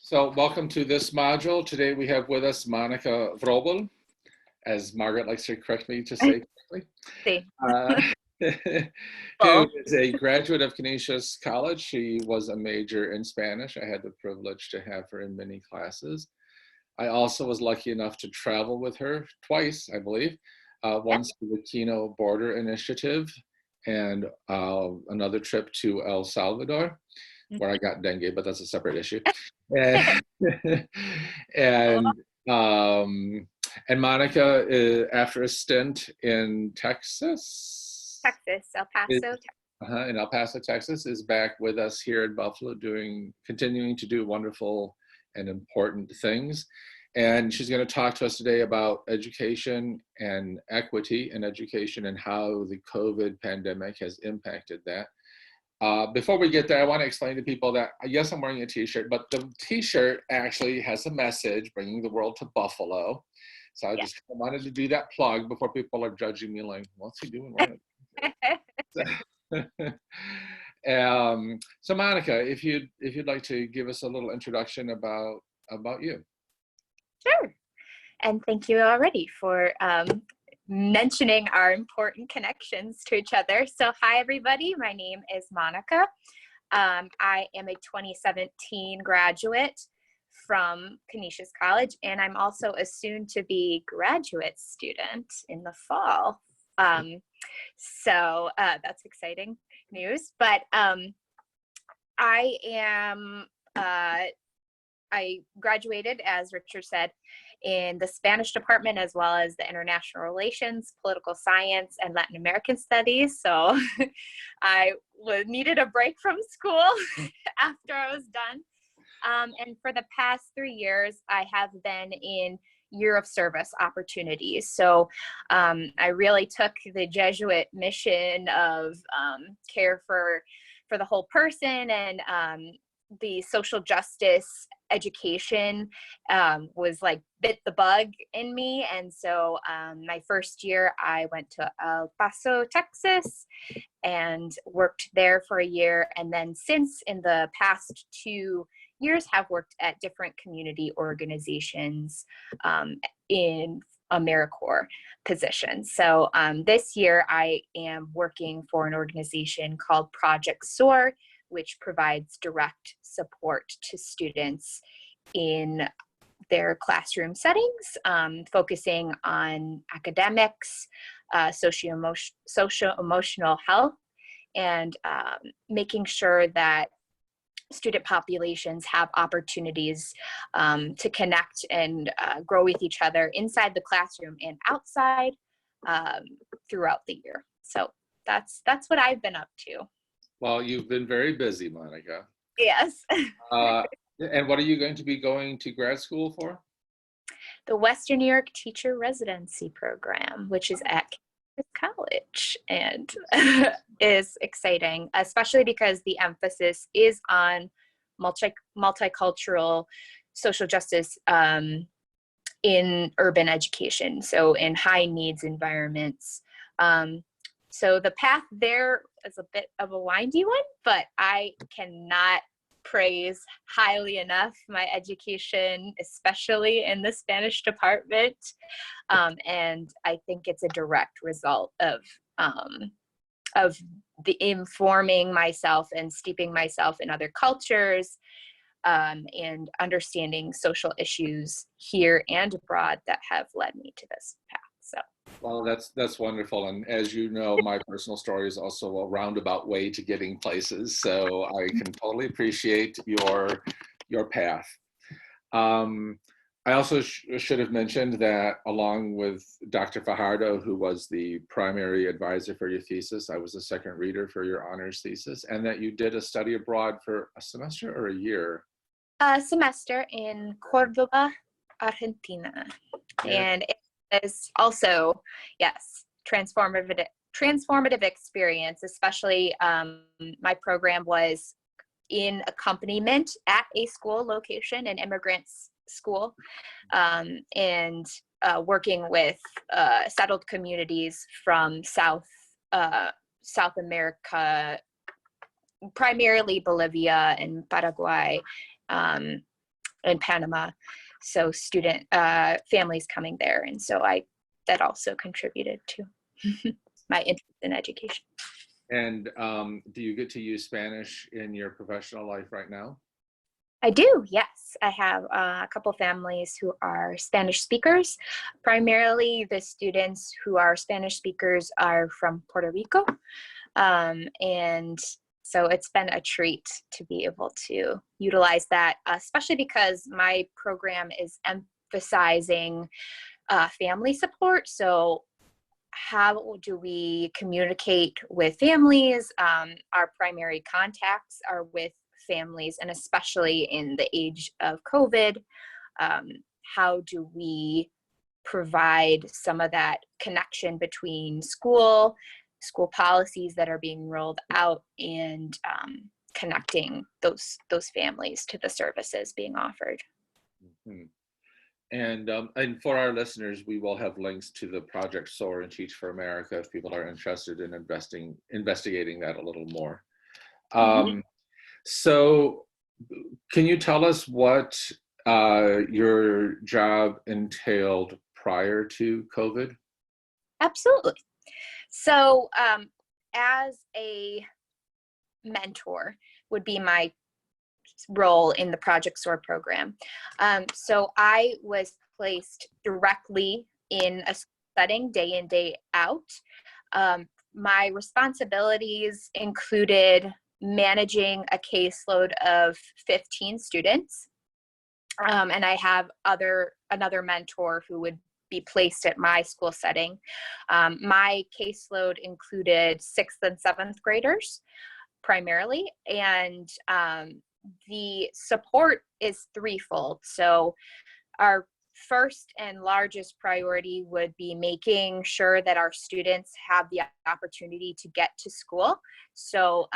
So welcome to this module. Today we have with us Monica Wrobel, as Margaret likes to correct me to say correctly. See. Who is a graduate of Canisius College. She was a major in Spanish. I had the privilege to have her in many classes. I also was lucky enough to travel with her twice, I believe, once to the Kino Border Initiative and another trip to El Salvador, where I got dengue, but that's a separate issue. And Monica, after a stint in Texas, El Paso, in El Paso, Texas, is back with us here in Buffalo, continuing to do wonderful and important things. And she's going to talk to us today about education and equity in education and how the COVID pandemic has impacted that. Before we get there, I want to explain to people that, yes, I'm wearing a t-shirt, but the t-shirt actually has a message, bringing the world to Buffalo. So I just wanted to do that plug before people are judging me like, what's he doing? So Monica, if you'd like to give us a little introduction about you. Sure. And thank you already for mentioning our important connections to each other. So hi, everybody. My name is Monica. I am a 2017 graduate from Canisius College, and I'm also a soon-to-be graduate student in the fall. So that's exciting news. But I graduated, as Richard said, in the Spanish department, as well as the International Relations, Political Science, and Latin American Studies. So I needed a break from school after I was done. And for the past 3 years, I have been in year of service opportunities. So I really took the Jesuit mission of care for the whole person, and the social justice education was like bit the bug in me. And so my first year I went to El Paso, Texas, and worked there for a year. And then since in the past 2 years have worked at different community organizations in AmeriCorps positions. So this year I am working for an organization called Project SOAR, which provides direct support to students in their classroom settings, focusing on academics, socio-emotional health, and making sure that student populations have opportunities to connect and grow with each other inside the classroom and outside throughout the year. So that's what I've been up to. Well, you've been very busy, Monica. Yes. And what are you going to be going to grad school for? The Western New York Teacher Residency Program, which is at College, and is exciting, especially because the emphasis is on multicultural social justice in urban education, so in high needs environments. So the path there is a bit of a windy one, but I cannot praise highly enough my education, especially in the Spanish department. And I think it's a direct result of the informing myself and steeping myself in other cultures, and understanding social issues here and abroad that have led me to this path. So. Well, that's wonderful. And as you know, my personal story is also a roundabout way to getting places. So I can totally appreciate your path. I also should have mentioned that along with Dr. Fajardo, who was the primary advisor for your thesis, I was the second reader for your honors thesis, and that you did a study abroad for a semester or a year? A semester in Cordoba, Argentina. Yeah. And it is also, yes, transformative experience, especially my program was in accompaniment at a school location, an immigrants school, and working with settled communities from South America, primarily Bolivia and Paraguay, in Panama. So student families coming there. And so that also contributed to my interest in education. And do you get to use Spanish in your professional life right now? I do, yes. I have a couple families who are Spanish speakers. Primarily, the students who are Spanish speakers are from Puerto Rico. And so it's been a treat to be able to utilize that, especially because my program is emphasizing family support. So how do we communicate with families? Our primary contacts are with families, and especially in the age of COVID, how do we provide some of that connection between school policies that are being rolled out, and connecting those families to the services being offered. Mm-hmm. And for our listeners, we will have links to the Project SOAR and Teach for America if people are interested in investigating that a little more. So can you tell us what your job entailed prior to COVID? Absolutely. So as a mentor would be my role in the Project SOAR program. So I was placed directly in a setting day in, day out. My responsibilities included managing a caseload of 15 students. And I have another mentor who would be placed at my school setting. My caseload included 6th and 7th graders primarily, and the support is threefold. So our first and largest priority would be making sure that our students have the opportunity to get to school. So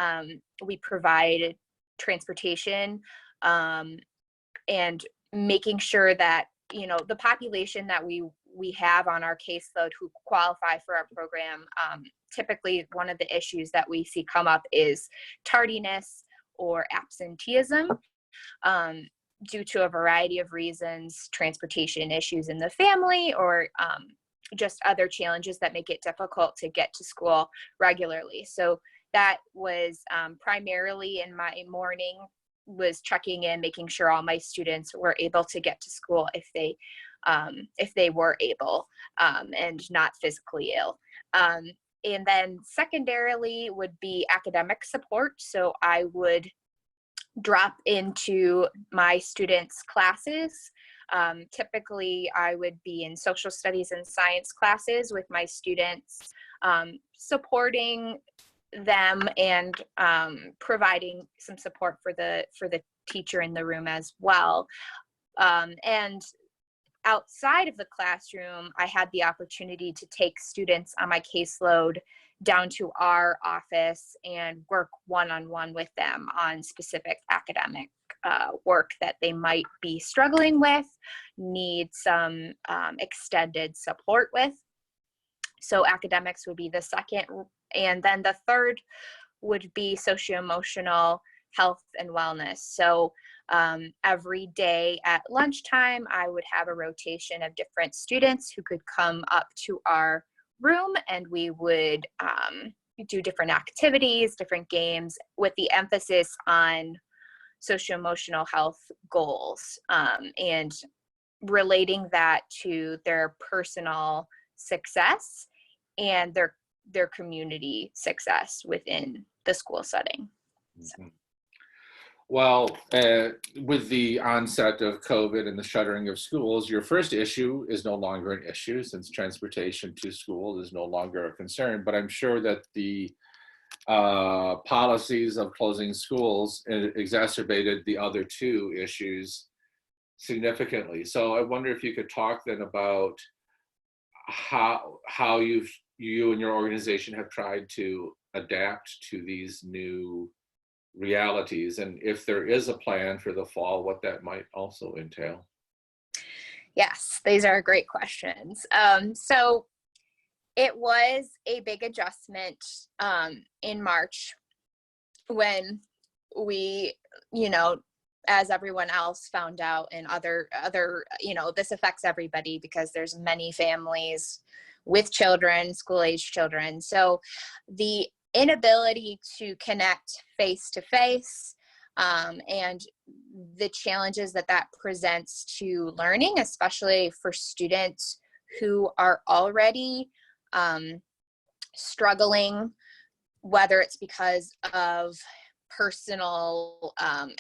we provide transportation, and making sure that, the population that we have on our caseload who qualify for our program, typically one of the issues that we see come up is tardiness or absenteeism, due to a variety of reasons, transportation issues in the family, or just other challenges that make it difficult to get to school regularly. So that was primarily in my morning, was checking in, making sure all my students were able to get to school if they were able, and not physically ill. And then secondarily would be academic support. So I would drop into my students' classes. Typically, I would be in social studies and science classes with my students, supporting them and providing some support for the teacher in the room as well. And outside of the classroom, I had the opportunity to take students on my caseload down to our office and work one-on-one with them on specific academic work that they might be struggling with, need some extended support with. So academics would be the second. And then the third would be socio-emotional health and wellness. So every day at lunchtime, I would have a rotation of different students who could come up to our room, and we would do different activities, different games, with the emphasis on socio-emotional health goals, and relating that to their personal success and their community success within the school setting. Mm-hmm. Well, with the onset of COVID and the shuttering of schools, your first issue is no longer an issue, since transportation to school is no longer a concern. But I'm sure that the policies of closing schools exacerbated the other two issues significantly. So I wonder if you could talk then about how you and your organization have tried to adapt to these new realities, and if there is a plan for the fall, what that might also entail. Yes, these are great questions. So it was a big adjustment in March when we, as everyone else found out, and other, this affects everybody because there's many families with children, school-age children. So the inability to connect face-to-face, and the challenges that presents to learning, especially for students who are already struggling, whether it's because of personal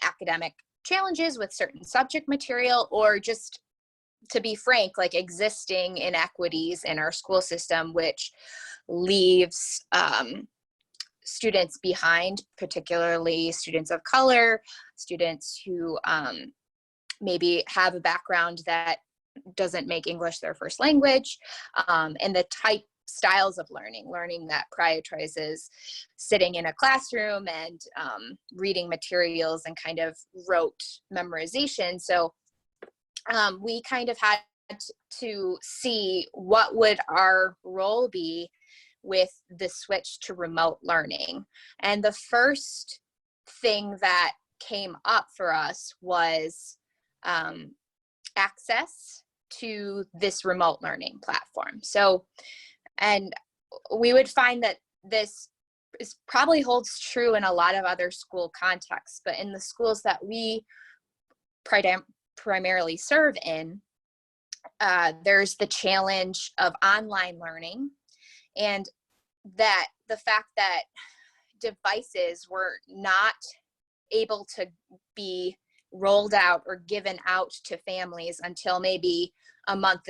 academic challenges with certain subject material, or just, to be frank, like existing inequities in our school system, which leaves students behind, particularly students of color, students who maybe have a background that doesn't make English their first language, and the styles of learning that prioritizes sitting in a classroom and reading materials and kind of rote memorization. So we kind of had to see what would our role be with the switch to remote learning. And the first thing that came up for us was access to this remote learning platform. So, and we would find that this probably holds true in a lot of other school contexts, but in the schools that we primarily serve in, there's the challenge of online learning, and that the fact that devices were not able to be rolled out or given out to families until maybe a month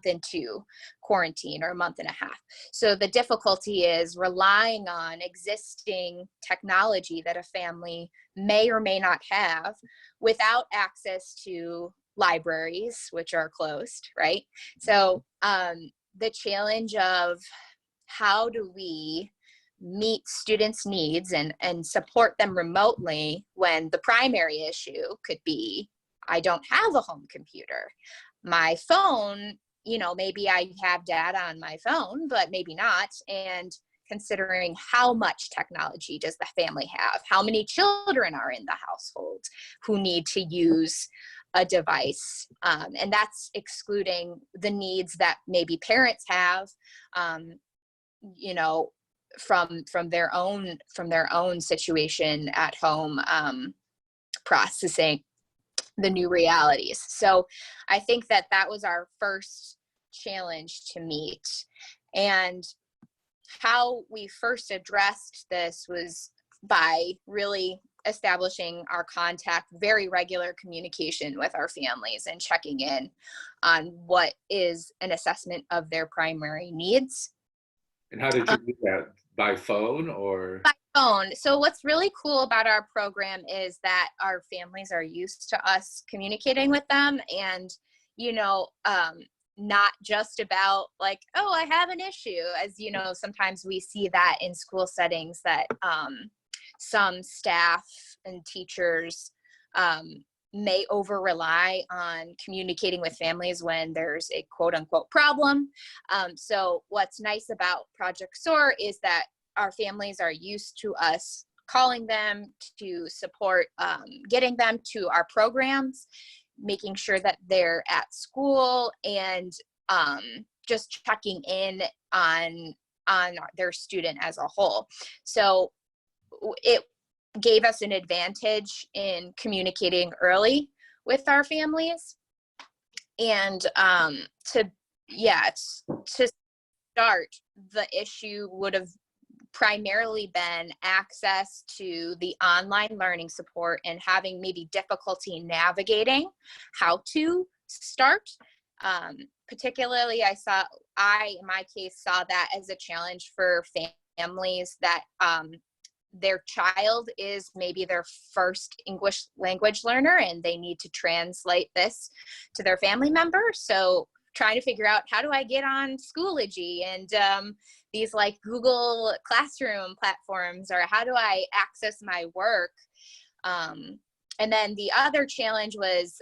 into quarantine, or a month and a half. So the difficulty is relying on existing technology that a family may or may not have, without access to libraries, which are closed, right? So the challenge of how do we meet students' needs and support them remotely, when the primary issue could be, I don't have a home computer. My phone, maybe I have data on my phone, but maybe not. And considering how much technology does the family have, how many children are in the household who need to use a device, and that's excluding the needs that maybe parents have, from their own situation at home, processing the new realities. So I think that was our first challenge to meet. And how we first addressed this was by really establishing our contact, very regular communication with our families, and checking in on what is an assessment of their primary needs. And how did you do that? By phone or? By phone. So what's really cool about our program is that our families are used to us communicating with them, and, not just about like, oh, I have an issue. As sometimes we see that in school settings, that some staff and teachers may over rely on communicating with families when there's a quote unquote problem. So what's nice about Project SOAR is that our families are used to us calling them to support, getting them to our programs, making sure that they're at school, and just checking in on their student as a whole. So it gave us an advantage in communicating early with our families. And to start, the issue would have primarily been access to the online learning support, and having maybe difficulty navigating how to start. Particularly, I in my case saw that as a challenge for families that their child is maybe their first English language learner, and they need to translate this to their family member. So trying to figure out, how do I get on Schoology and these like Google Classroom platforms, or how do I access my work? And then the other challenge was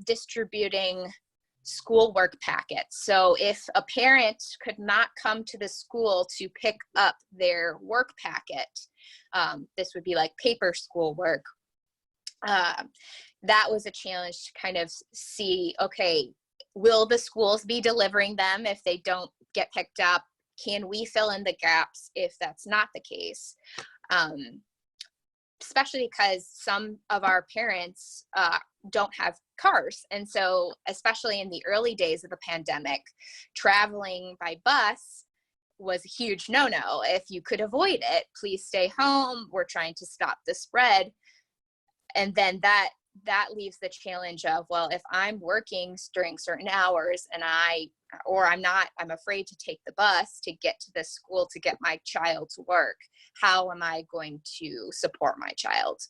distributing schoolwork packets. So if a parent could not come to the school to pick up their work packet, this would be like paper schoolwork, uh, that was a challenge to kind of see, okay, will the schools be delivering them if they don't get picked up? Can we fill in the gaps if that's not the case? Especially because some of our parents don't have cars. And so, especially in the early days of the pandemic, traveling by bus was a huge no-no. If you could avoid it, please stay home. We're trying to stop the spread. And then that leaves the challenge of, well, if I'm working during certain hours and I'm afraid to take the bus to get to the school to get my child to work, how am I going to support my child?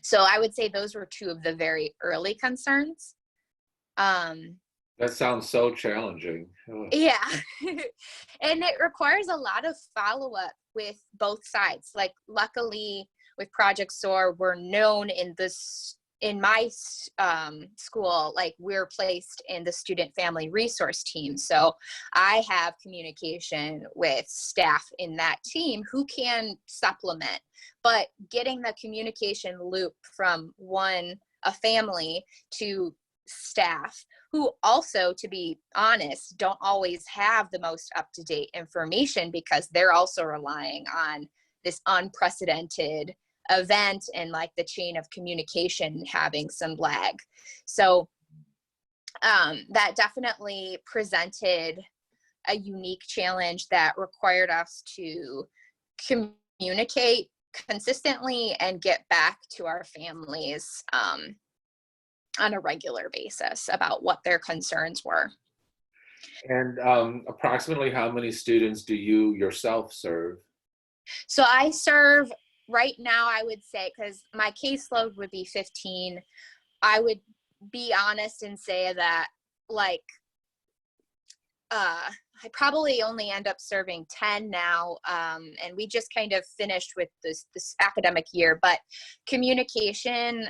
So I would say those were two of the very early concerns. That sounds so challenging. Ugh. Yeah. And it requires a lot of follow-up with both sides. Like, luckily with Project SOAR, we're known in my school, like, we're placed in the student family resource team. So I have communication with staff in that team who can supplement, but getting the communication loop from a family to staff, who also, to be honest, don't always have the most up-to-date information because they're also relying on this unprecedented event and like the chain of communication having some lag. So that definitely presented a unique challenge that required us to communicate consistently and get back to our families on a regular basis about what their concerns were. And approximately how many students do you yourself serve? So I serve right now, I would say, because my caseload would be 15, I would be honest and say that, like, I probably only end up serving 10 now, and we just kind of finished with this academic year, but communication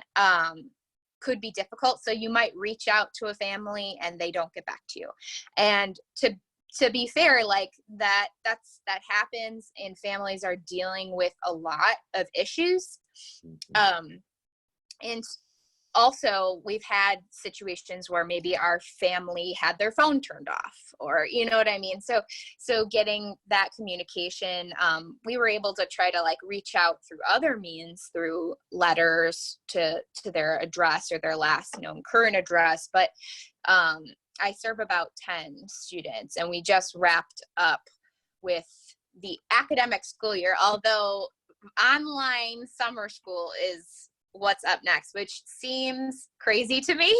could be difficult. So you might reach out to a family and they don't get back to you. And to be fair, like, that happens, and families are dealing with a lot of issues. And also, we've had situations where maybe our family had their phone turned off, or, you know what I mean? So getting that communication, we were able to try to, like, reach out through other means, through letters to their address or their last known current address. But I serve about 10 students, and we just wrapped up with the academic school year, although online summer school is what's up next, which seems crazy to me,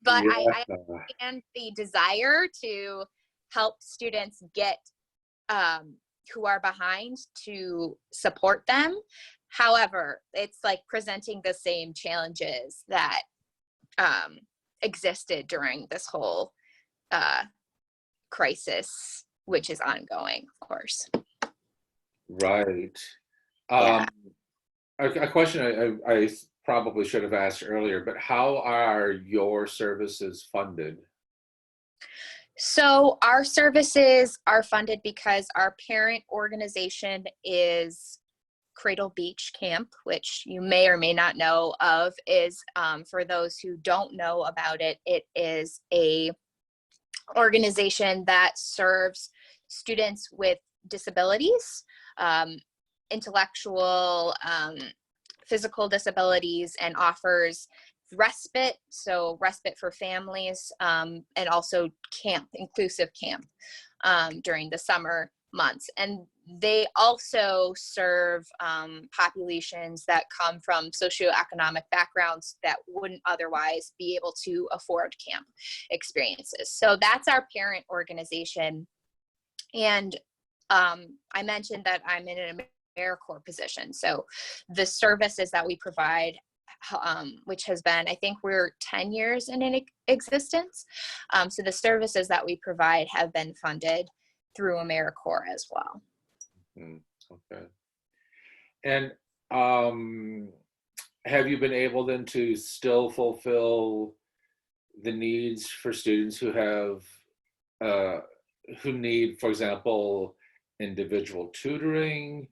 but Yeah. I understand the desire to help students get who are behind, to support them. However, it's like presenting the same challenges that existed during this whole crisis, which is ongoing, of course. Right. Yeah. A question I probably should have asked earlier, but how are your services funded? So our services are funded because our parent organization is Cradle Beach Camp, which you may or may not know of. Is for those who don't know about it, it is a organization that serves students with disabilities, intellectual, physical disabilities, and offers respite, so respite for families, and also camp, inclusive camp, during the summer months. And they also serve populations that come from socioeconomic backgrounds that wouldn't otherwise be able to afford camp experiences. So that's our parent organization. And I mentioned that I'm in an AmeriCorps position. So the services that we provide, which has been, I think we're 10 years in existence. So the services that we provide have been funded through AmeriCorps as well. Okay. And have you been able then to still fulfill the needs for students who have, who need, for example, individual tutoring,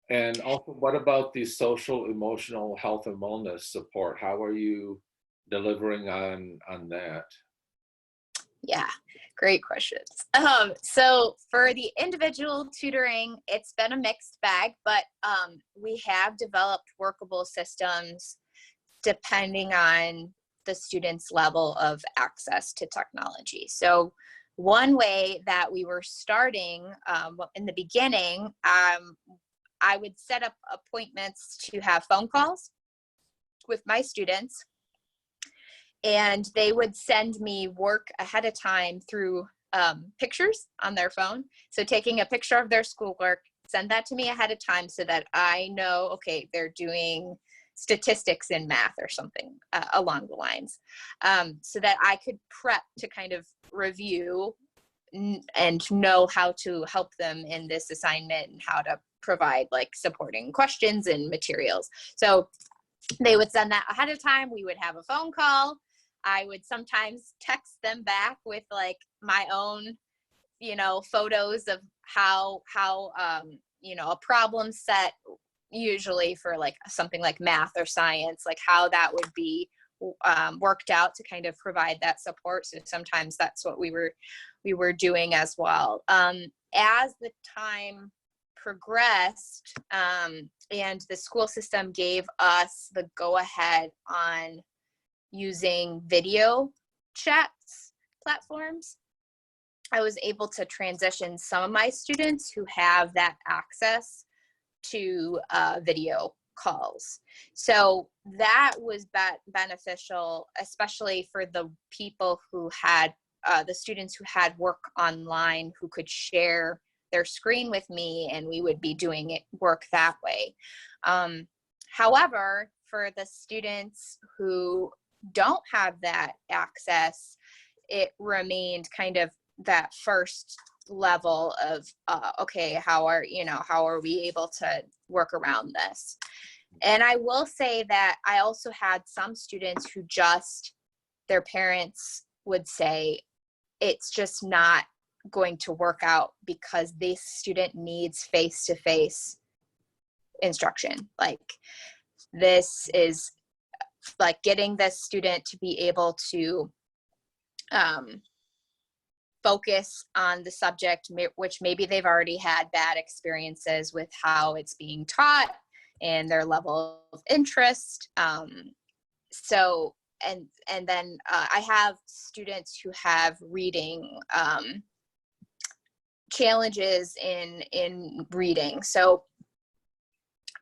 And also, what about the social, emotional health and wellness support? How are you delivering on that? Yeah, great questions. So for the individual tutoring, it's been a mixed bag, but we have developed workable systems depending on the student's level of access to technology. So one way that we were starting in the beginning, I would set up appointments to have phone calls with my students, and they would send me work ahead of time through pictures on their phone. So taking a picture of their schoolwork, send that to me ahead of time so that I know, okay, they're doing statistics in math or something along the lines, so that I could prep to kind of review and know how to help them in this assignment and how to provide like supporting questions and materials. So they would send that ahead of time. We would have a phone call. I would sometimes text them back with like my own, photos of how a problem set, usually for like something like math or science, like how that would be worked out to kind of provide that support. So sometimes that's what we were doing as well. As the time progressed, and the school system gave us the go-ahead on using video chats platforms, I was able to transition some of my students who have that access to video calls. So that was beneficial, especially for the people who had, the students who had work online, who could share their screen with me, and we would be doing work that way. However, for the students who don't have that access, it remained kind of that first level of okay, how are we able to work around this? And I will say that I also had some students who just, their parents would say it's just not going to work out because this student needs face-to-face instruction. Like, this is like getting this student to be able to focus on the subject, which maybe they've already had bad experiences with how it's being taught and their level of interest. So, and then I have students who have reading challenges in reading. So,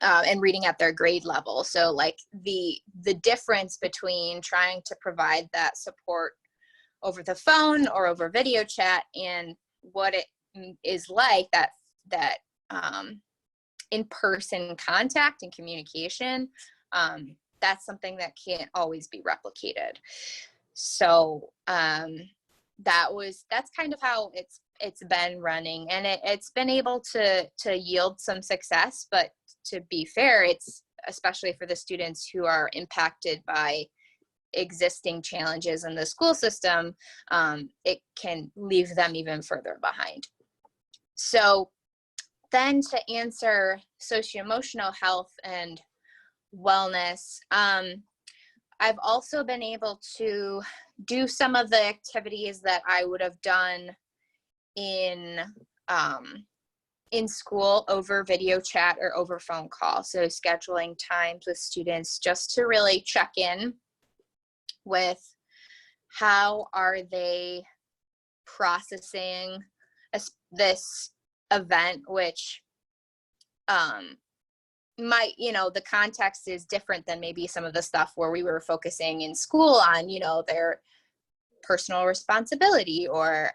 and reading at their grade level. So like the difference between trying to provide that support over the phone or over video chat and what it is like, that in-person contact and communication, that's something that can't always be replicated. So that's kind of how it's been running, and it's been able to yield some success. But to be fair, it's especially for the students who are impacted by existing challenges in the school system, it can leave them even further behind. So then, to answer socio-emotional health and wellness, I've also been able to do some of the activities that I would have done in school over video chat or over phone call. So scheduling times with students just to really check in with how are they processing this event, which might, the context is different than maybe some of the stuff where we were focusing in school on, their personal responsibility, or,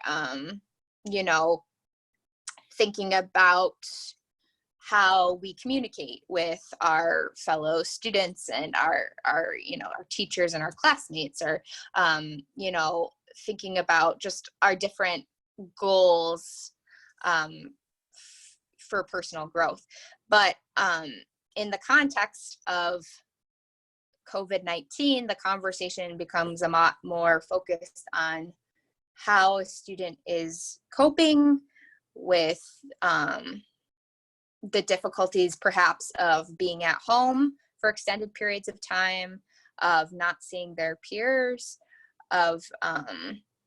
thinking about how we communicate with our fellow students and our teachers and our classmates, or, thinking about just our different goals for personal growth. But in the context of COVID-19, the conversation becomes a lot more focused on how a student is coping with the difficulties perhaps of being at home for extended periods of time, of not seeing their peers, of,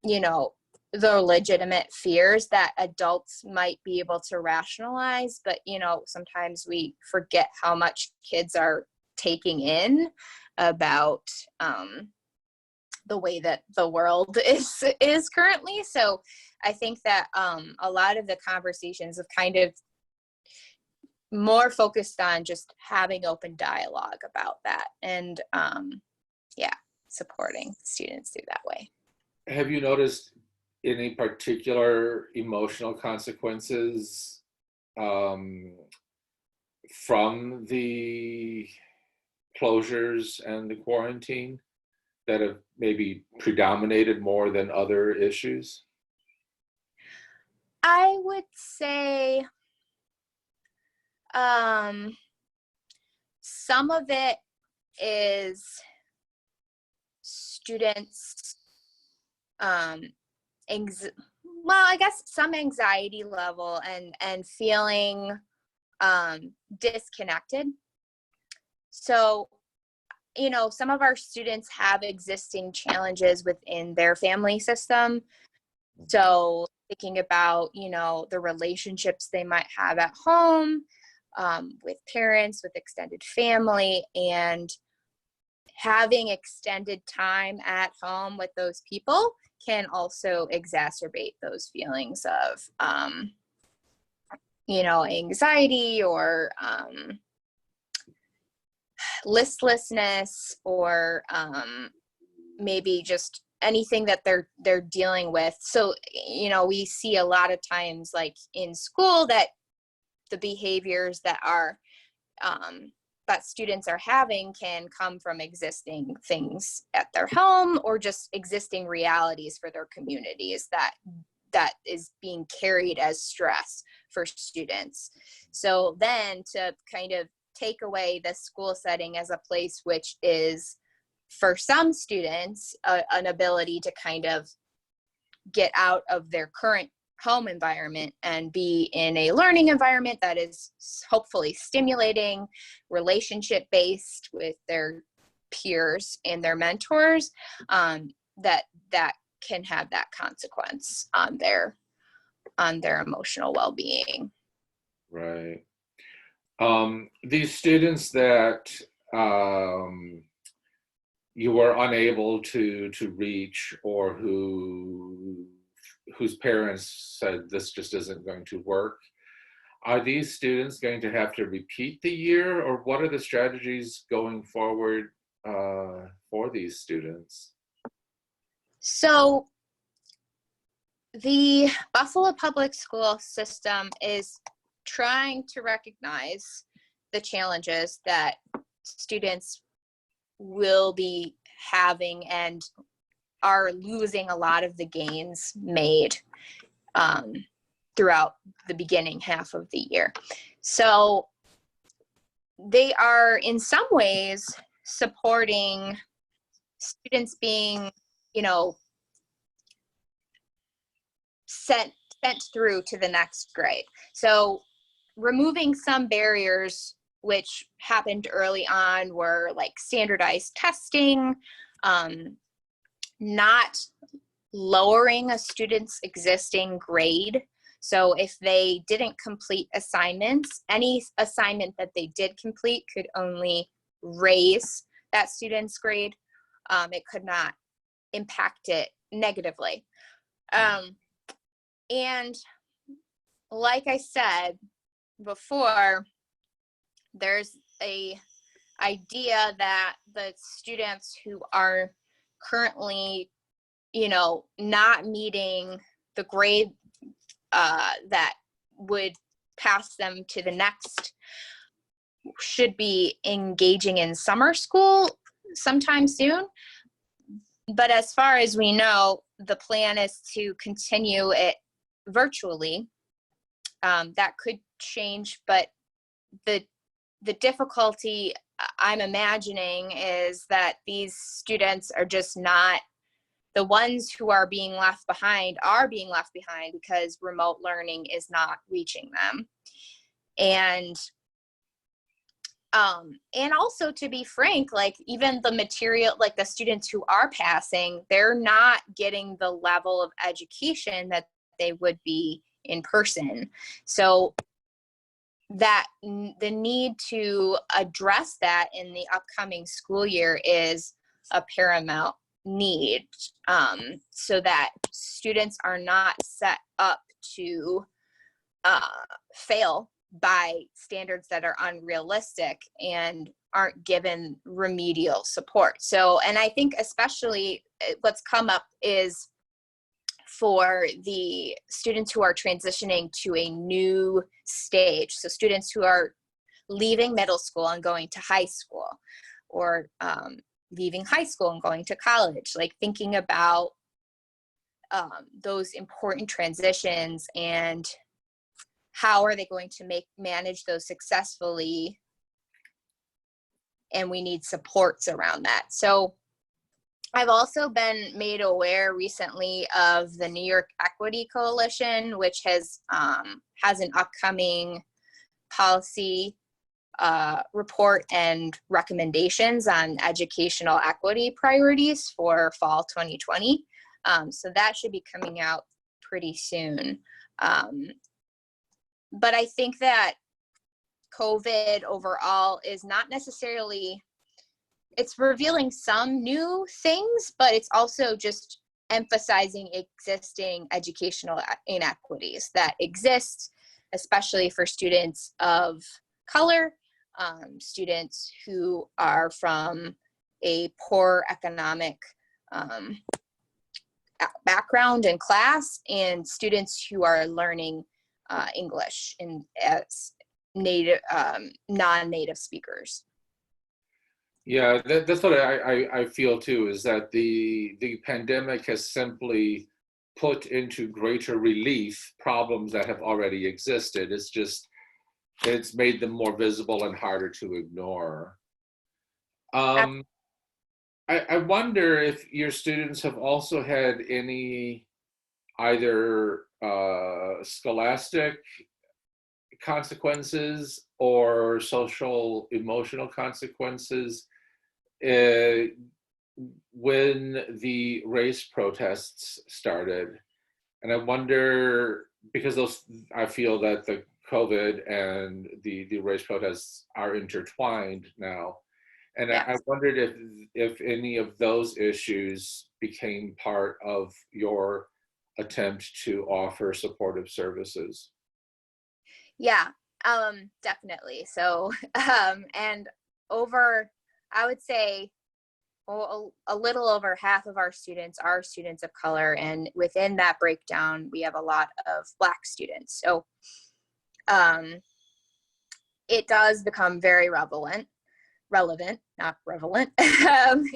you know, the legitimate fears that adults might be able to rationalize, but, you know, sometimes we forget how much kids are taking in about the way that the world is currently. So I think that a lot of the conversations have kind of more focused on just having open dialogue about that, and yeah, supporting students through that way. Have you noticed any particular emotional consequences from the closures and the quarantine that have maybe predominated more than other issues? I would say some of it is students I guess some anxiety level and feeling disconnected. So, you know, some of our students have existing challenges within their family system. So thinking about, you know, the relationships they might have at home, with parents, with extended family, and having extended time at home with those people can also exacerbate those feelings of, you know, anxiety or listlessness, or maybe just anything that they're dealing with. So, you know, we see a lot of times, like in school, that the behaviors that are that students are having can come from existing things at their home, or just existing realities for their communities that is being carried as stress for students. So then to kind of take away the school setting as a place which is, for some students, an ability to kind of get out of their current home environment and be in a learning environment that is hopefully stimulating, relationship based with their peers and their mentors, that can have that consequence on their emotional well-being. Right. These students that you were unable to reach, or whose parents said this just isn't going to work, are these students going to have to repeat the year, or what are the strategies going forward for these students? So the Buffalo Public School system is trying to recognize the challenges that students will be having and are losing a lot of the gains made throughout the beginning half of the year. So they are in some ways supporting students being, you know, sent through to the next grade. So removing some barriers which happened early on were like standardized testing, not lowering a student's existing grade. So if they didn't complete assignments, any assignment that they did complete could only raise that student's grade. It could not impact it negatively. And like I said before, there's a idea that the students who are currently, you know, not meeting the grade that would pass them to the next should be engaging in summer school sometime soon. But as far as we know, the plan is to continue it virtually. That could change, but the difficulty I'm imagining is that these students are just not, the ones who are being left behind because remote learning is not reaching them. And also, to be frank, like even the material, like the students who are passing, they're not getting the level of education that they would be in person. So that the need to address that in the upcoming school year is a paramount need, so that students are not set up to fail by standards that are unrealistic and aren't given remedial support. So, and I think especially what's come up is for the students who are transitioning to a new stage. So students who are leaving middle school and going to high school, or leaving high school and going to college, like thinking about those important transitions and how are they going to manage those successfully, and we need supports around that. So I've also been made aware recently of the New York Equity Coalition, which has an upcoming policy report and recommendations on educational equity priorities for fall 2020. So that should be coming out pretty soon. But I think that COVID overall is not necessarily, it's revealing some new things, but it's also just emphasizing existing educational inequities that exist, especially for students of color, students who are from a poor economic background and class, and students who are learning English as native, non-native speakers. Yeah, that's what I feel too, is that the pandemic has simply put into greater relief problems that have already existed. It's made them more visible and harder to ignore. I wonder if your students have also had any either scholastic consequences or social emotional consequences when the race protests started. And I wonder, because I feel that the COVID and the race protests are intertwined now. And Yes. I wondered if any of those issues became part of your attempt to offer supportive services. Yeah, definitely. So, and I would say, a little over half of our students are students of color, and within that breakdown, we have a lot of Black students. So, it does become very relevant, not relevant, and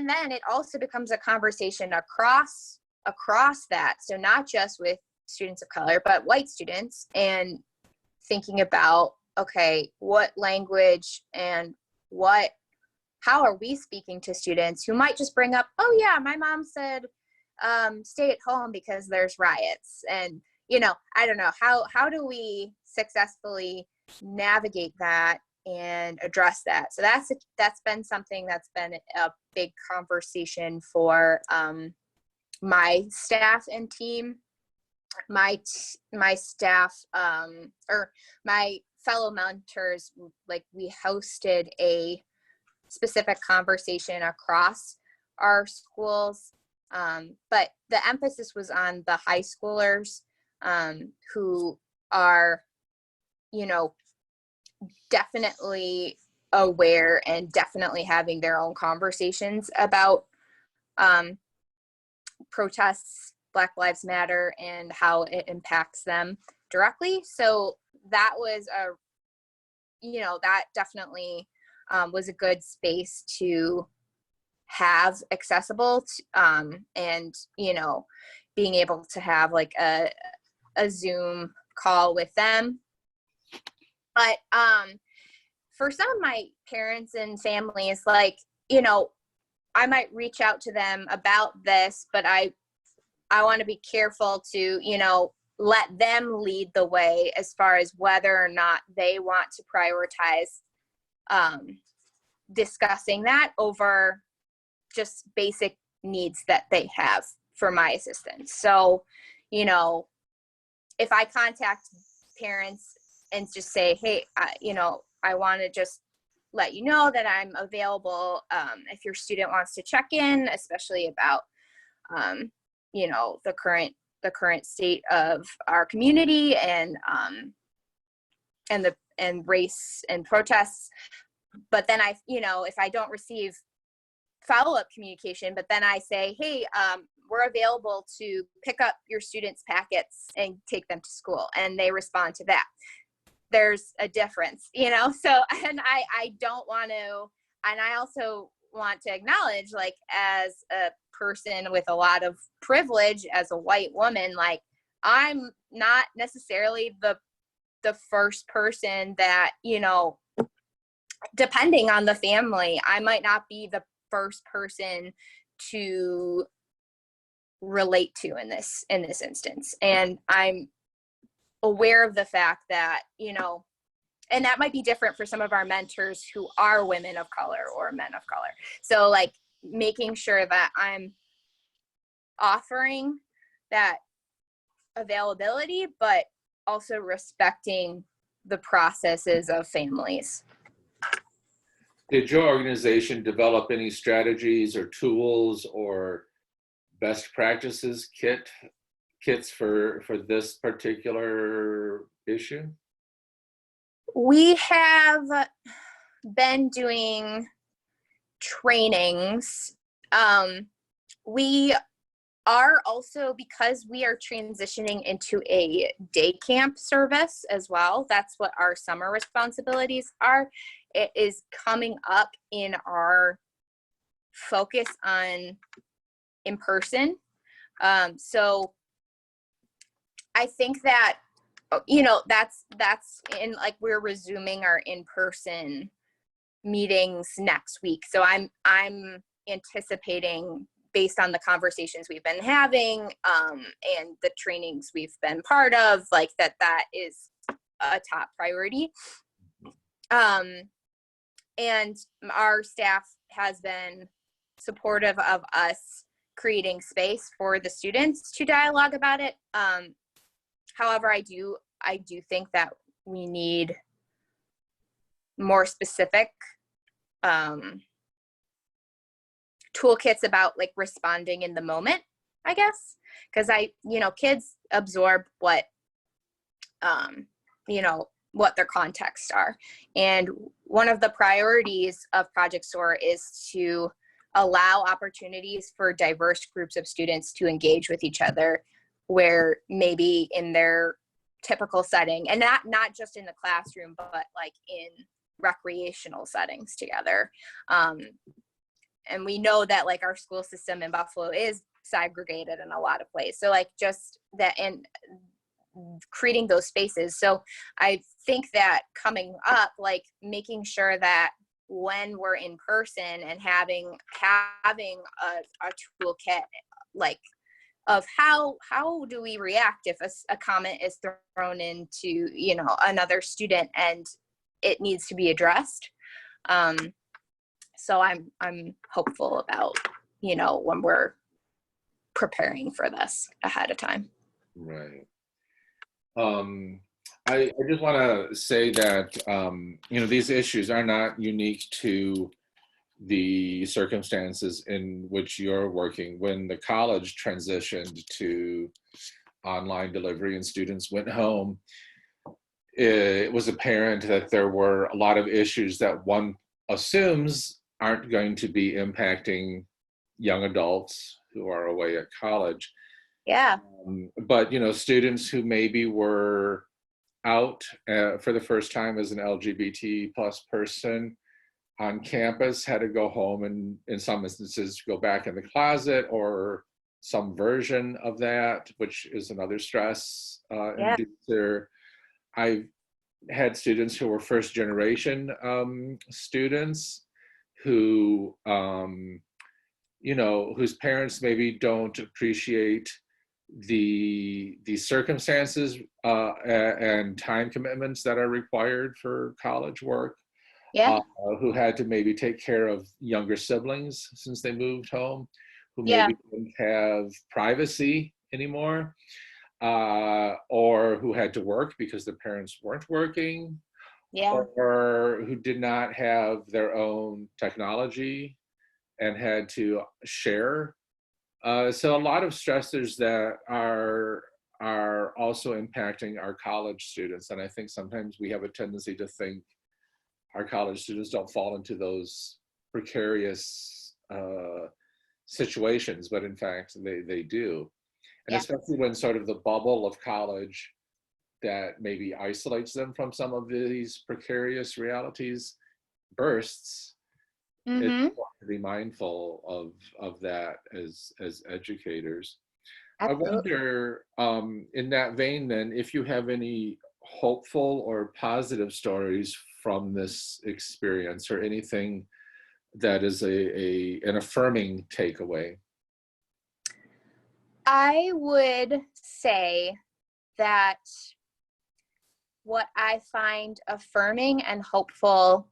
then it also becomes a conversation across that. So not just with students of color, but white students, and thinking about, okay, what language and how are we speaking to students who might just bring up, oh yeah, my mom said stay at home because there's riots. And I don't know, how do we successfully navigate that and address that? So that's been something that's been a big conversation for my staff and team. My staff, or my fellow mentors, like we hosted a specific conversation across our schools, but the emphasis was on the high schoolers, who are, definitely aware and definitely having their own conversations about protests, Black Lives Matter, and how it impacts them directly. So that was that definitely was a good space to have accessible, and being able to have like a Zoom call with them. But for some of my parents and families, like, I might reach out to them about this, but I want to be careful to, let them lead the way as far as whether or not they want to prioritize discussing that over just basic needs that they have for my assistance. So, you know, if I contact parents and just say, hey, I want to just let you know that I'm available if your student wants to check in, especially about, the current state of our community and race and protests. But then if I don't receive follow-up communication, but then I say, hey, we're available to pick up your students' packets and take them to school, and they respond to that. There's a difference, so, and I don't want to, and I also want to acknowledge, like, as a person with a lot of privilege, as a white woman, like, I'm not necessarily the first person that, depending on the family, I might not be the first person to relate to in this instance. And I'm aware of the fact that, and that might be different for some of our mentors who are women of color or men of color. So, like, making sure that I'm offering that availability, but also respecting the processes of families. Did your organization develop any strategies or tools or best practices kits for this particular issue? We have been doing trainings. We are also, because we are transitioning into a day camp service as well, that's what our summer responsibilities are. It is coming up in our focus on in person. So I think that, that's in, like, we're resuming our in-person meetings next week. So I'm anticipating, based on the conversations we've been having and the trainings we've been part of, like, that is a top priority. And our staff has been supportive of us creating space for the students to dialogue about it. However, I do think that we need more specific toolkits about, like, responding in the moment, I guess, because kids absorb what what their contexts are. And one of the priorities of Project SOAR is to allow opportunities for diverse groups of students to engage with each other, where maybe in their typical setting, and not just in the classroom, but like in recreational settings together. And we know that, like, our school system in Buffalo is segregated in a lot of ways. So, like, just that, and creating those spaces. So I think that coming up, like, making sure that when we're in person and having a toolkit, like, of how do we react if a comment is thrown into another student and it needs to be addressed. So I'm hopeful about when we're preparing for this ahead of time. Right. I just want to say that these issues are not unique to the circumstances in which you're working. When the college transitioned to online delivery and students went home, it was apparent that there were a lot of issues that one assumes aren't going to be impacting young adults who are away at college. Yeah. But students who maybe were out for the first time as an LGBT plus person on campus had to go home and, in some instances, go back in the closet or some version of that, which is another stress inducer. I've had students who were first generation students who whose parents maybe don't appreciate the circumstances and time commitments that are required for college work, Yeah. who had to maybe take care of younger siblings since they moved home, who Yeah. maybe didn't have privacy anymore, or who had to work because their parents weren't working, Yeah. or who did not have their own technology and had to share. So a lot of stressors that are also impacting our college students. And I think sometimes we have a tendency to think our college students don't fall into those precarious situations, but in fact they do. And Yeah. especially when sort of the bubble of college that maybe isolates them from some of these precarious realities bursts, it's Mm-hmm. important to be mindful of that as educators. I Absolutely. wonder, in that vein, then, if you have any hopeful or positive stories from this experience, or anything that is an affirming takeaway. I would say that what I find affirming and hopeful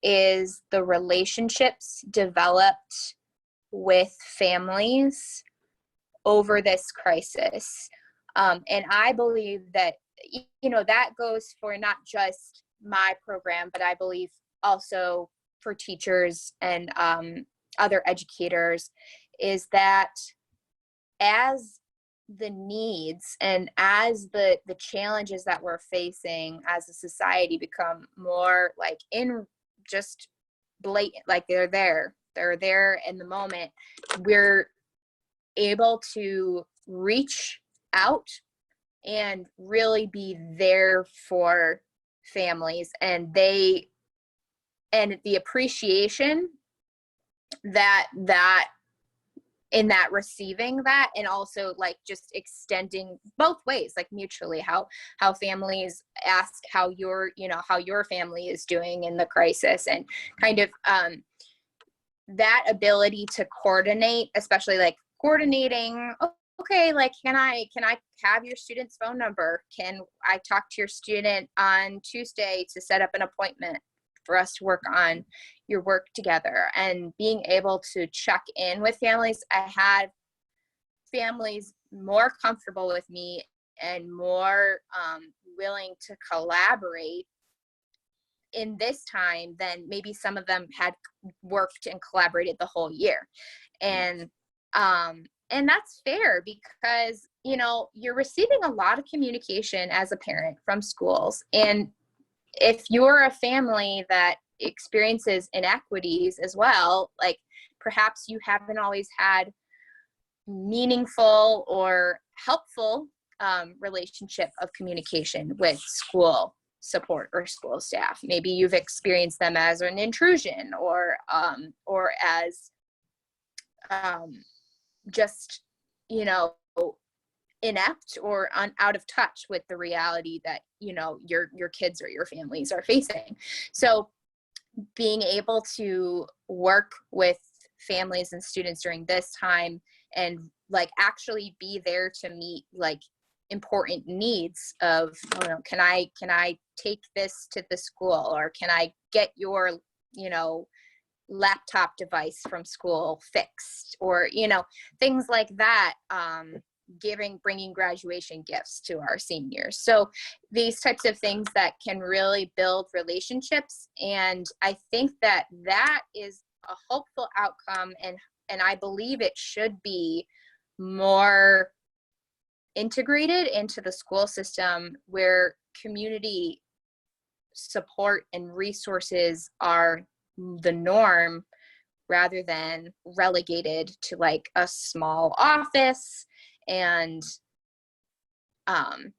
is the relationships developed with families over this crisis. And I believe that, that goes for not just my program, but I believe also for teachers and other educators, is that as the needs and as the challenges that we're facing as a society become more like in just blatant, like they're there in the moment, we're able to reach out and really be there for families, and the appreciation that in that receiving that, and also like just extending both ways, like mutually, how families ask how your family is doing in the crisis, and kind of that ability to coordinate, especially like coordinating, okay, like can I have your student's phone number? Can I talk to your student on Tuesday to set up an appointment for us to work on your work together? And being able to check in with families. I had families more comfortable with me and more willing to collaborate in this time than maybe some of them had worked and collaborated the whole year. And that's fair, because you're receiving a lot of communication as a parent from schools, and if you're a family that experiences inequities as well, like perhaps you haven't always had meaningful or helpful relationship of communication with school support or school staff. Maybe you've experienced them as an intrusion, or as just inept or out of touch with the reality that your kids or your families are facing. So being able to work with families and students during this time and like actually be there to meet like important needs of, can I take this to the school, or can I get your laptop device from school fixed, or things like that. Bringing graduation gifts to our seniors. So these types of things that can really build relationships. And I think that is a hopeful outcome. And I believe it should be more integrated into the school system, where community support and resources are the norm, rather than relegated to like a small office, and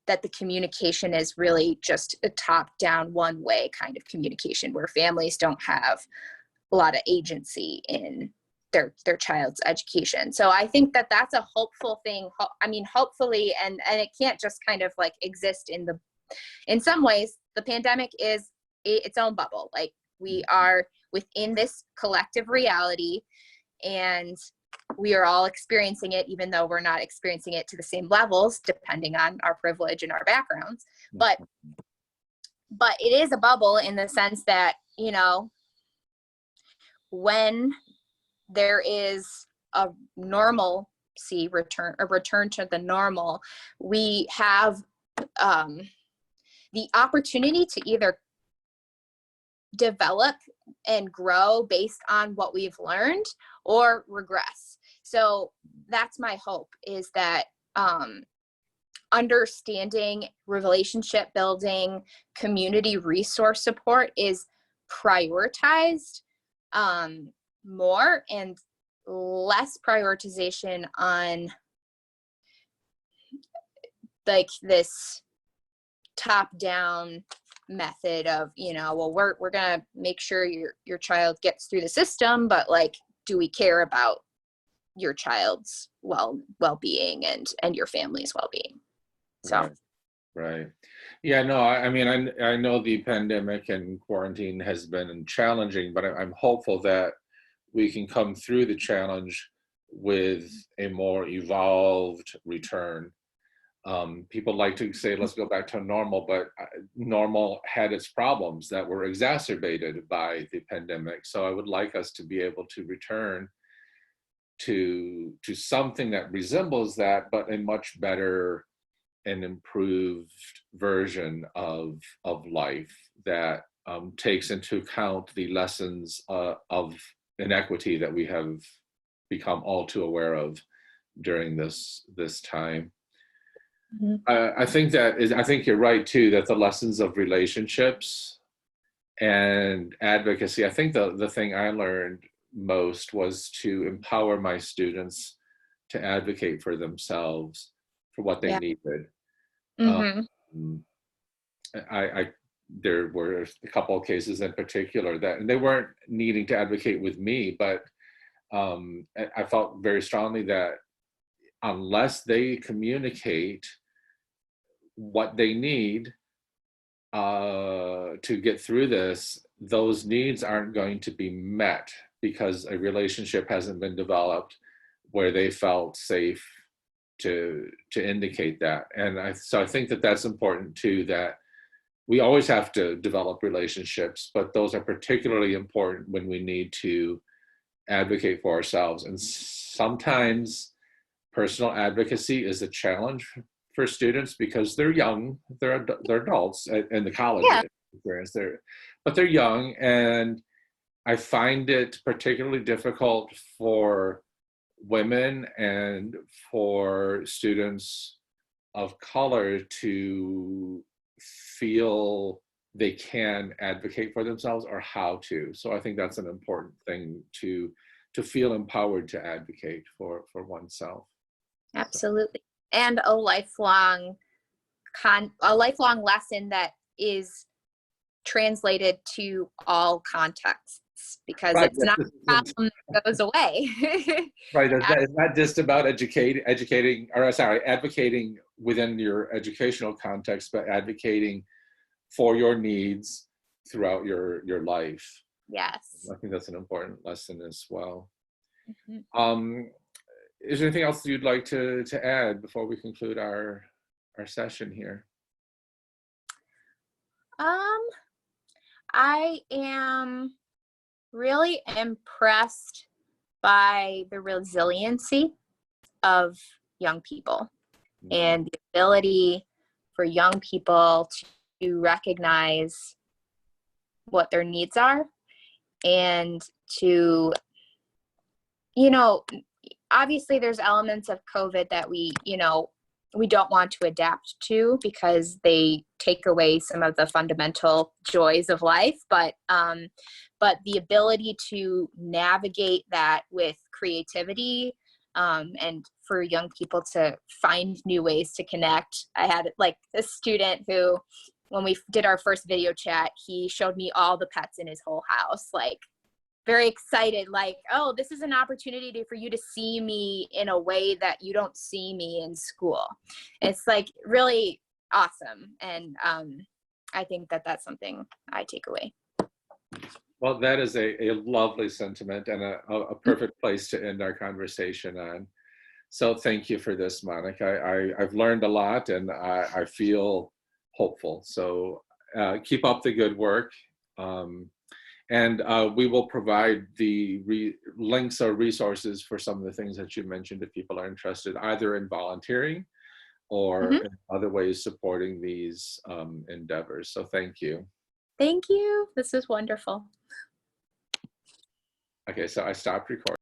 that the communication is really just a top-down, one-way kind of communication, where families don't have a lot of agency in their child's education. So I think that that's a hopeful thing. I mean, hopefully, and it can't just kind of like exist in some ways, the pandemic is its own bubble. Like we are within this collective reality, and we are all experiencing it, even though we're not experiencing it to the same levels, depending on our privilege and our backgrounds. But it is a bubble in the sense that, you know, when there is a normalcy return, a return to the normal, we have the opportunity to either develop and grow based on what we've learned or regress. So that's my hope, is that understanding relationship building, community resource support is prioritized more, and less prioritization on like this top-down method of, you know, well, we're gonna make sure your child gets through the system, but like, do we care about your child's well-being and your family's well-being? So right. Yeah, no, I mean, I know the pandemic and quarantine has been challenging, but I'm hopeful that we can come through the challenge with a more evolved return. People like to say, let's go back to normal, but normal had its problems that were exacerbated by the pandemic. So I would like us to be able to return to something that resembles that, but a much better and improved version of life that takes into account the lessons of inequity that we have become all too aware of during this time. I think you're right too, that the lessons of relationships and advocacy, I think the thing I learned most was to empower my students to advocate for themselves, for what they needed. There were a couple of cases in particular that, and they weren't needing to advocate with me, but I felt very strongly that unless they communicate what they need to get through this, those needs aren't going to be met, because a relationship hasn't been developed where they felt safe to indicate that. And so I think that that's important too, that we always have to develop relationships, but those are particularly important when we need to advocate for ourselves. And sometimes personal advocacy is a challenge for students because they're young, they're adults in the college experience, but they're young, and I find it particularly difficult for women and for students of color to feel they can advocate for themselves or how to. So I think that's an important thing, to feel empowered to advocate for oneself. Absolutely. And a lifelong lesson that is translated to all contexts, because it's not a problem that goes away. Right, it's not just about advocating within your educational context, but advocating for your needs throughout your life. Yes. I think that's an important lesson as well. Is there anything else you'd like to add before we conclude our session here? I am really impressed by the resiliency of young people and the ability for young people to recognize what their needs are, and to, you know, obviously there's elements of COVID that we don't want to adapt to because they take away some of the fundamental joys of life, but the ability to navigate that with creativity, and for young people to find new ways to connect. I had like a student who, when we did our first video chat, he showed me all the pets in his whole house, like very excited, like, oh, this is an opportunity for you to see me in a way that you don't see me in school. It's like really awesome. And I think that that's something I take away. Well, that is a lovely sentiment and a perfect place to end our conversation on. So thank you for this, Monica. I've learned a lot and I feel hopeful. So keep up the good work. And we will provide the links or resources for some of the things that you mentioned if people are interested, either in volunteering or Mhm. in other ways supporting these endeavors. So thank you. Thank you. This is wonderful. Okay, so I stopped recording.